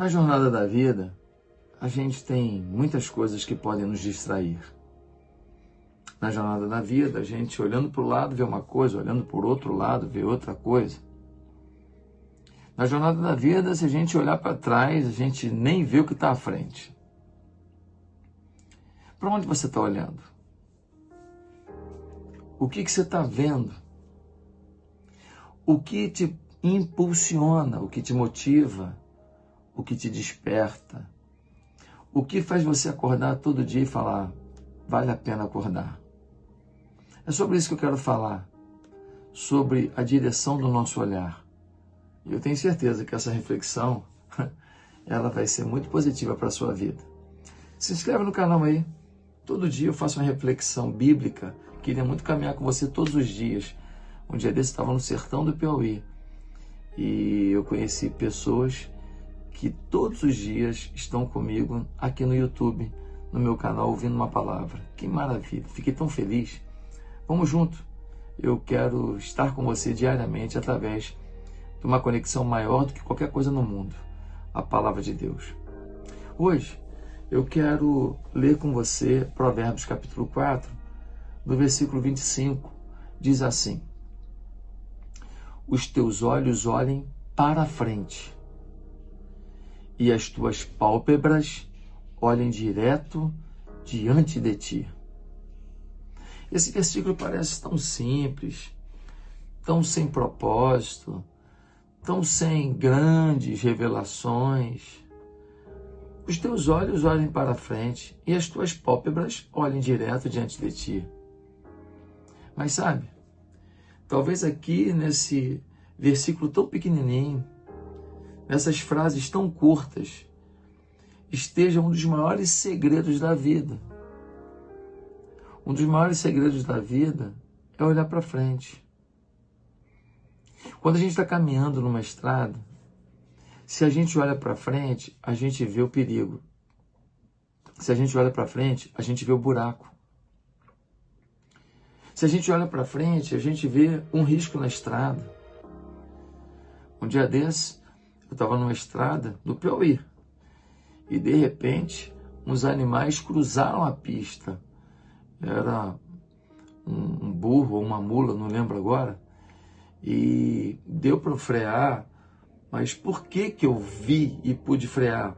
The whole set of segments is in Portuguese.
Na jornada da vida, a gente tem muitas coisas que podem nos distrair. Na jornada da vida, a gente olhando para o lado vê uma coisa, olhando para o outro lado vê outra coisa. Na jornada da vida, se a gente olhar para trás, a gente nem vê o que está à frente. Para onde você está olhando? O que você está vendo? O que te impulsiona, o que te motiva, o que te desperta? O que faz você acordar todo dia e falar, vale a pena acordar? É sobre isso que eu quero falar, sobre a direção do nosso olhar. E eu tenho certeza que essa reflexão, ela vai ser muito positiva para a sua vida. Se inscreve no canal aí. Todo dia eu faço uma reflexão bíblica. Queria muito caminhar com você todos os dias. Um dia desse eu estava no sertão do Piauí. E eu conheci pessoas que todos os dias estão comigo aqui no YouTube, no meu canal, ouvindo uma palavra. Que maravilha, fiquei tão feliz. Vamos junto. Eu quero estar com você diariamente através de uma conexão maior do que qualquer coisa no mundo, a palavra de Deus. Hoje, eu quero ler com você Provérbios capítulo 4, do versículo 25, diz assim: os teus olhos olhem para a frente, e as tuas pálpebras olhem direto diante de ti. Esse versículo parece tão simples, tão sem propósito, tão sem grandes revelações. Os teus olhos olhem para a frente e as tuas pálpebras olhem direto diante de ti. Mas sabe, talvez aqui nesse versículo tão pequenininho, nessas frases tão curtas, esteja um dos maiores segredos da vida. Um dos maiores segredos da vida é olhar para frente. Quando a gente está caminhando numa estrada, se a gente olha para frente, a gente vê o perigo. Se a gente olha para frente, a gente vê o buraco. Se a gente olha para frente, a gente vê um risco na estrada. Um dia desse, eu estava numa estrada do Piauí e de repente uns animais cruzaram a pista. Era um burro ou uma mula, não lembro agora, e deu para frear. Mas por que eu vi e pude frear?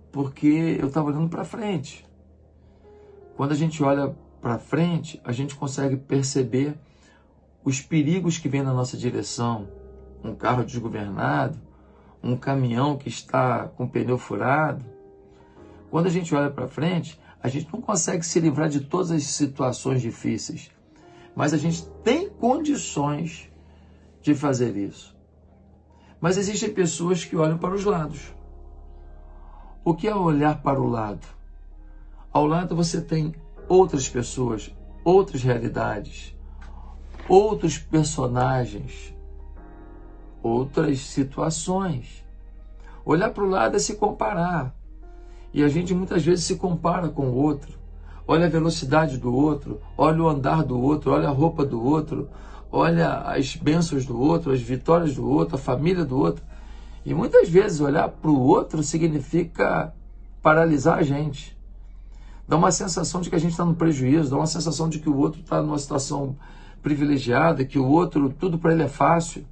Porque eu estava olhando para frente. Quando a gente olha para frente, a gente consegue perceber os perigos que vêm na nossa direção. Um carro desgovernado, um caminhão que está com o pneu furado. Quando a gente olha para frente, a gente não consegue se livrar de todas as situações difíceis. Mas a gente tem condições de fazer isso. Mas existem pessoas que olham para os lados. O que é olhar para o lado? Ao lado você tem outras pessoas, outras realidades, outros personagens, outras situações. Olhar para o lado é se comparar. E a gente muitas vezes se compara com o outro. Olha a velocidade do outro, olha o andar do outro, olha a roupa do outro, olha as bênçãos do outro, as vitórias do outro, a família do outro. E muitas vezes olhar para o outro significa paralisar a gente. Dá uma sensação de que a gente está no prejuízo, dá uma sensação de que o outro está numa situação privilegiada, que o outro, tudo para ele é fácil,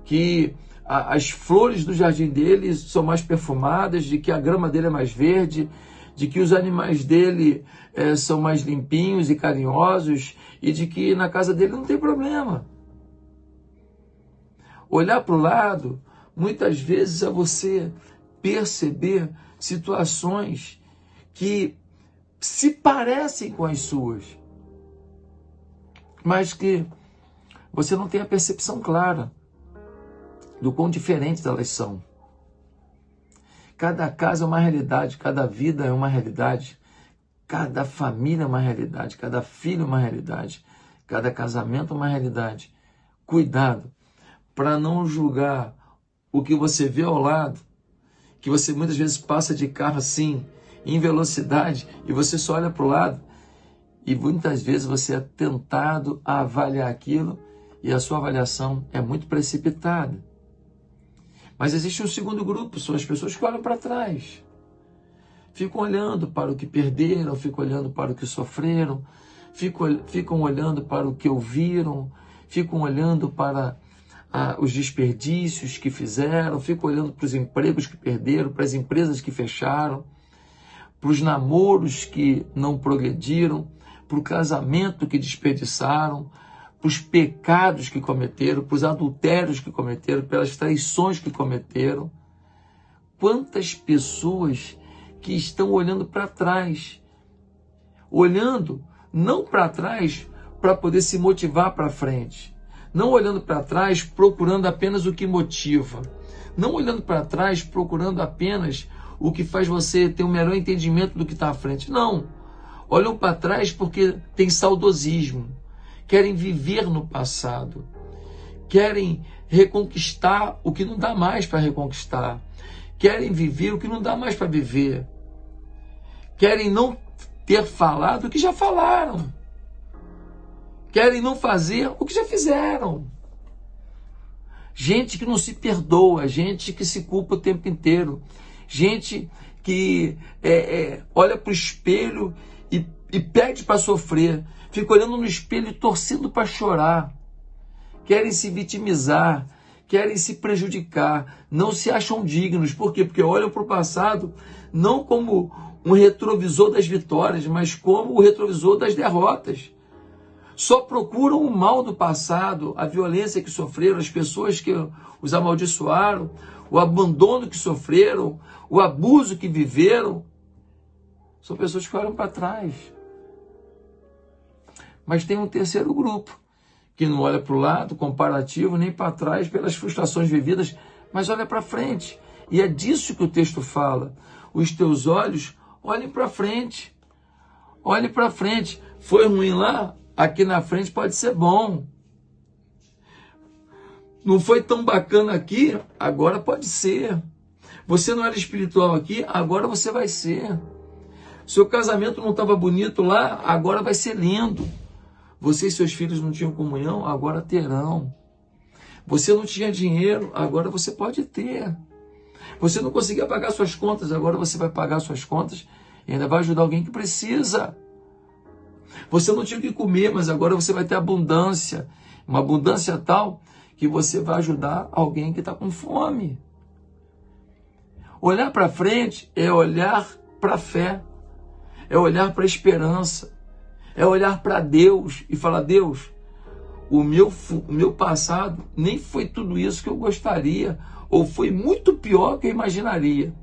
que as flores do jardim dele são mais perfumadas, de que a grama dele é mais verde, de que os animais dele são mais limpinhos e carinhosos, e de que na casa dele não tem problema. Olhar para o lado, muitas vezes, é você perceber situações que se parecem com as suas, mas que você não tem a percepção clara do quão diferentes elas são. Cada casa é uma realidade, cada vida é uma realidade, cada família é uma realidade, cada filho é uma realidade, cada casamento é uma realidade. Cuidado para não julgar o que você vê ao lado, que você muitas vezes passa de carro assim, em velocidade, e você só olha para o lado, e muitas vezes você é tentado a avaliar aquilo, e a sua avaliação é muito precipitada. Mas existe um segundo grupo, são as pessoas que olham para trás. Ficam olhando para o que perderam, ficam olhando para o que sofreram, ficam olhando para o que ouviram, ficam olhando para os desperdícios que fizeram, ficam olhando para os empregos que perderam, para as empresas que fecharam, para os namoros que não progrediram, para o casamento que desperdiçaram, para os pecados que cometeram, para os adultérios que cometeram, pelas traições que cometeram. Quantas pessoas que estão olhando para trás, olhando não para trás para poder se motivar para frente, não olhando para trás procurando apenas o que motiva, não olhando para trás procurando apenas o que faz você ter um melhor entendimento do que está à frente. Não, olham para trás porque tem saudosismo, querem viver no passado, querem reconquistar o que não dá mais para reconquistar, querem viver o que não dá mais para viver, querem não ter falado o que já falaram, querem não fazer o que já fizeram. Gente que não se perdoa, gente que se culpa o tempo inteiro, gente que olha para o espelho e pede para sofrer, fica olhando no espelho e torcendo para chorar, querem se vitimizar, querem se prejudicar, não se acham dignos. Por quê? Porque olham para o passado não como um retrovisor das vitórias, mas como o retrovisor das derrotas. Só procuram o mal do passado, a violência que sofreram, as pessoas que os amaldiçoaram, o abandono que sofreram, o abuso que viveram. São pessoas que olham para trás. Mas tem um terceiro grupo, que não olha para o lado comparativo, nem para trás pelas frustrações vividas, mas olha para frente. E é disso que o texto fala. Os teus olhos olhem para frente. Olhe para frente. Foi ruim lá? Aqui na frente pode ser bom. Não foi tão bacana aqui? Agora pode ser. Você não era espiritual aqui? Agora você vai ser. Seu casamento não estava bonito lá? Agora vai ser lindo. Você e seus filhos não tinham comunhão? Agora terão. Você não tinha dinheiro? Agora você pode ter. Você não conseguia pagar suas contas? Agora você vai pagar suas contas e ainda vai ajudar alguém que precisa. Você não tinha o que comer, mas agora você vai ter abundância. Uma abundância tal que você vai ajudar alguém que está com fome. Olhar para frente é olhar para a fé. É olhar para a esperança. É olhar para Deus e falar: Deus, o meu passado nem foi tudo isso que eu gostaria, ou foi muito pior que eu imaginaria.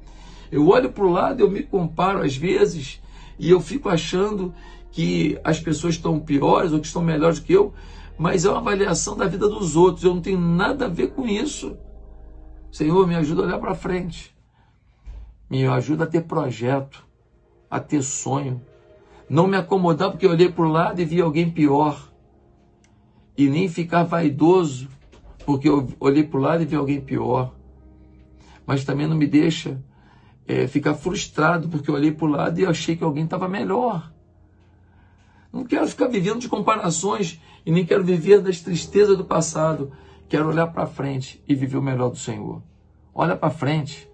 Eu olho para o lado, eu me comparo às vezes, e eu fico achando que as pessoas estão piores ou que estão melhores que eu, mas é uma avaliação da vida dos outros, eu não tenho nada a ver com isso. Senhor, me ajuda a olhar para frente, me ajuda a ter projeto, a ter sonho, não me acomodar porque eu olhei para o lado e vi alguém pior, e nem ficar vaidoso porque eu olhei para o lado e vi alguém pior, mas também não me deixa ficar frustrado porque eu olhei para o lado e eu achei que alguém estava melhor. Não quero ficar vivendo de comparações e nem quero viver das tristezas do passado. Quero olhar para frente e viver o melhor do Senhor. Olha para frente.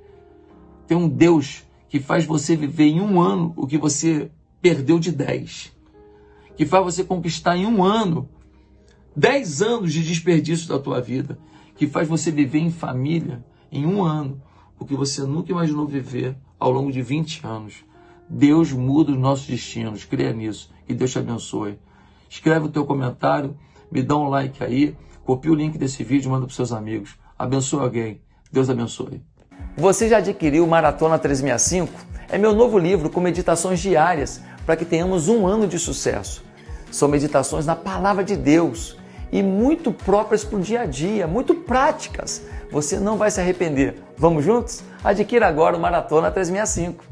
Tem um Deus que faz você viver em um ano o que você perdeu de 10. Que faz você conquistar em um ano 10 anos de desperdício da tua vida. Que faz você viver em família em um ano o que você nunca imaginou viver ao longo de 20 anos. Deus muda os nossos destinos, creia nisso, que Deus te abençoe. Escreve o teu comentário, me dá um like aí, copia o link desse vídeo e manda para os seus amigos. Abençoe alguém, Deus abençoe. Você já adquiriu o Maratona 365? É meu novo livro com meditações diárias para que tenhamos um ano de sucesso. São meditações na Palavra de Deus e muito próprias para o dia a dia, muito práticas. Você não vai se arrepender. Vamos juntos? Adquira agora o Maratona 365.